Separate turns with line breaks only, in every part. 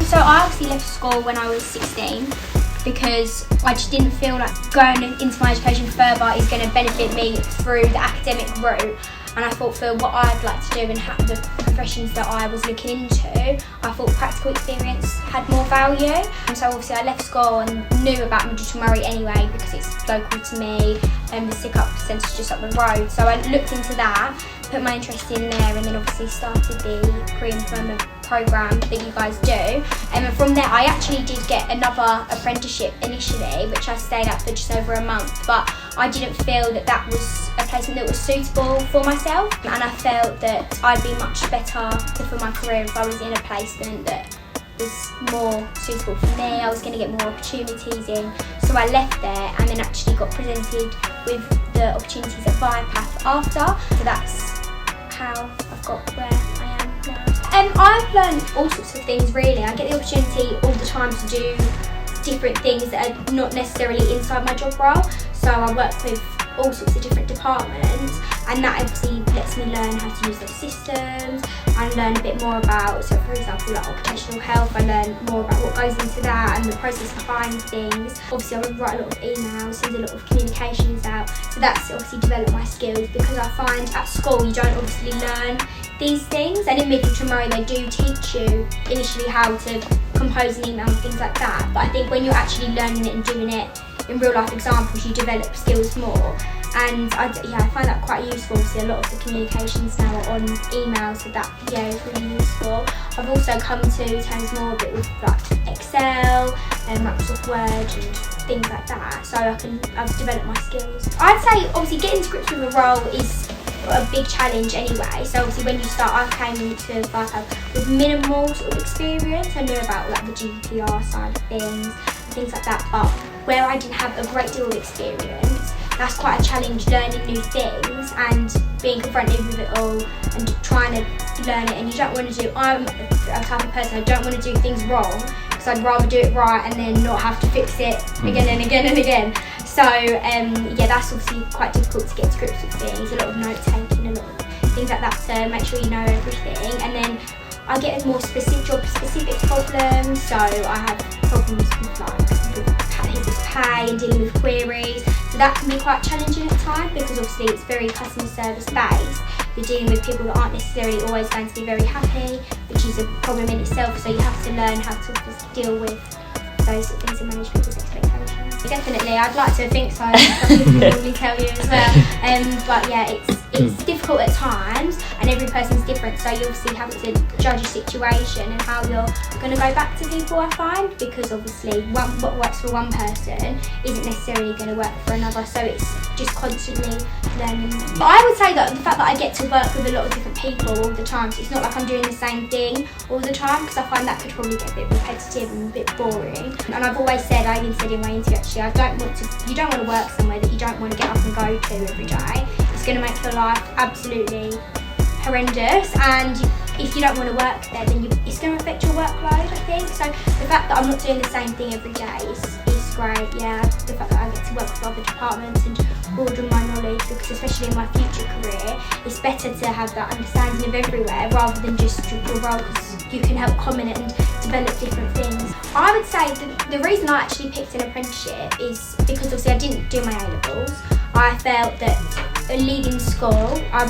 So I obviously left school when I was 16 because I just didn't feel like going into my education further is going to benefit me through the academic route. And I thought for what I'd like to do and the professions that I was looking into, I thought practical experience had more value. And so obviously I left school and knew about MiddletonMurray anyway because it's local to me and the sick-up centre's just up the road. So I looked into that, put my interest in there, and then obviously started the pre-employment programme that you guys do. And from there I actually did get another apprenticeship initially, which I stayed at for just over a month, but I didn't feel that that was a placement that was suitable for myself, and I felt that I'd be much better for my career if I was in a placement that was more suitable for me. I was going to get more opportunities in, so I left there and then actually got presented with the opportunities at ViaPath after, so that's how I've got where I am now. I've learned all sorts of things really. I get the opportunity all the time to do different things that are not necessarily inside my job role, so I work with all sorts of different departments, and that obviously lets me learn how to use their systems and learn a bit more about, so for example like occupational health, I learn more about what goes into that and the process behind things. Obviously I would write a lot of emails, send a lot of communications out, so that's obviously developed my skills, because I find at school you don't obviously learn these things, and in MiddletonMurray they do teach you initially how to compose an email and things like that, but I think when you're actually learning it and doing it in real life examples you develop skills more, and I find that quite useful. Obviously a lot of the communications now are on email, so that is really useful. I've also come to terms more a bit with like Excel and Microsoft Word and things like that, so I've developed my skills. I'd say obviously getting to grips with a role is a big challenge anyway, so obviously when you start, I came into ViaPath with minimal sort of experience. I knew about like the GDPR side of things like that, but where I didn't have a great deal of experience, that's quite a challenge, learning new things and being confronted with it all and trying to learn it. And you don't want to I'm a type of person, I don't want to do things wrong, because I'd rather do it right and then not have to fix it again and again and again. So that's obviously quite difficult to get to grips with things, a lot of note taking, a lot of things like that to make sure you know everything. And then I get more job specific problems, so I have problems with people's pay and dealing with queries, so that can be quite challenging at times, because obviously it's very customer service based. You're dealing with people that aren't necessarily always going to be very happy, which is a problem in itself, so you have to learn how to deal with those sort of things and manage people's expectations. Definitely, I'd like to think so. Some people probably tell you as well. But yeah, it's difficult at times, and every person's different. So you obviously have to judge a situation and how you're going to go back to people. I find, because obviously what works for one person isn't necessarily going to work for another. So it's just constantly learning. But I would say that the fact that I get to work with a lot of different people all the time, so it's not like I'm doing the same thing all the time, because I find that could probably get a bit repetitive and a bit boring. And I've always said, I even said in my interview actually, you don't want to work somewhere that you don't want to get up and go to every day. It's going to make your life absolutely horrendous, and if you don't want to work there, then it's going to affect your workload, I think. So the fact that I'm not doing the same thing every day is great. Yeah, the fact that I get to work with other departments and broaden my knowledge, because especially in my future career, it's better to have that understanding of everywhere rather than just your role, because you can help comment and develop different things. I would say the reason I actually picked an apprenticeship is because obviously I didn't do my A-levels. I felt that leaving school, I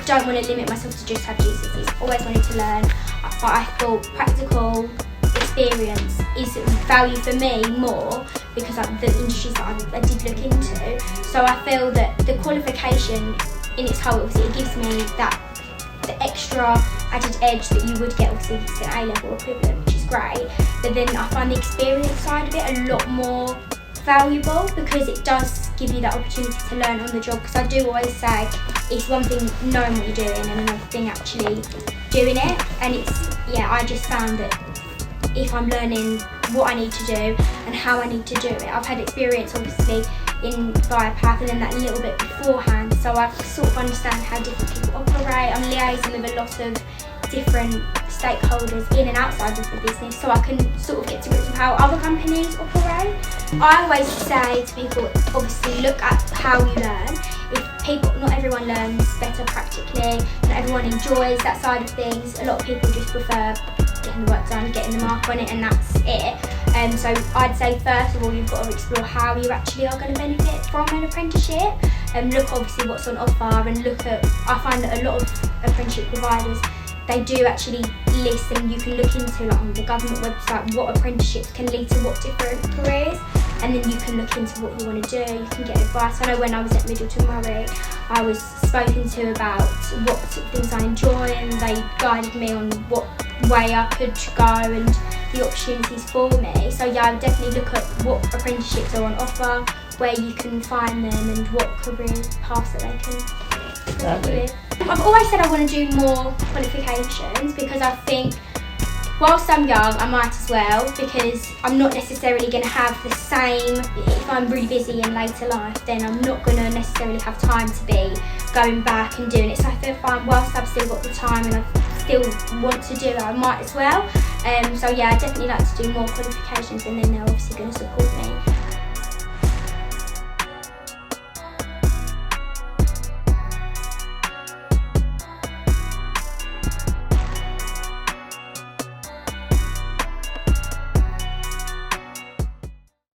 don't want to limit myself to just have GCSEs. Always wanted to learn, but I thought practical experience is value for me more because of the industries that I did look into. So I feel that the qualification in its whole, obviously it gives me the extra added edge that you would get obviously if it's an A-level equivalent, which is great. But then I find the experience side of it a lot more valuable, because it does give you that opportunity to learn on the job. Because I do always say it's one thing knowing what you're doing and another thing actually doing it. And I just found that if I'm learning what I need to do and how I need to do it, I've had experience obviously in ViaPath and then that little bit beforehand, so I sort of understand how different people operate. I'm liaising with a lot of different stakeholders in and outside of the business, so I can sort of get to grips with how other companies operate. I always say to people, obviously look at how you learn. Not everyone learns better practically, not everyone enjoys that side of things. A lot of people just prefer getting the work done, getting the mark on it, and that's it. So I'd say first of all you've got to explore how you actually are going to benefit from an apprenticeship, and look obviously what's on offer, and look at, I find that a lot of apprenticeship providers, they do actually list, and you can look into like on the government website what apprenticeships can lead to what different careers, and then you can look into what you want to do, you can get advice. I know when I was at MiddletonMurray, I was spoken to about what sort of things I enjoy, and they guided me on what way I could go and the opportunities for me. So yeah, I would definitely look at what apprenticeships are on offer, where you can find them, and what career paths that they can do. I've always said I want to do more qualifications, because I think whilst I'm young I might as well, because I'm not necessarily going to have the same, if I'm really busy in later life then I'm not going to necessarily have time to be going back and doing it. So I feel fine whilst I've still got the time and I still want to do it, I might as well. So yeah, I definitely like to do more qualifications, and then they're obviously going to support me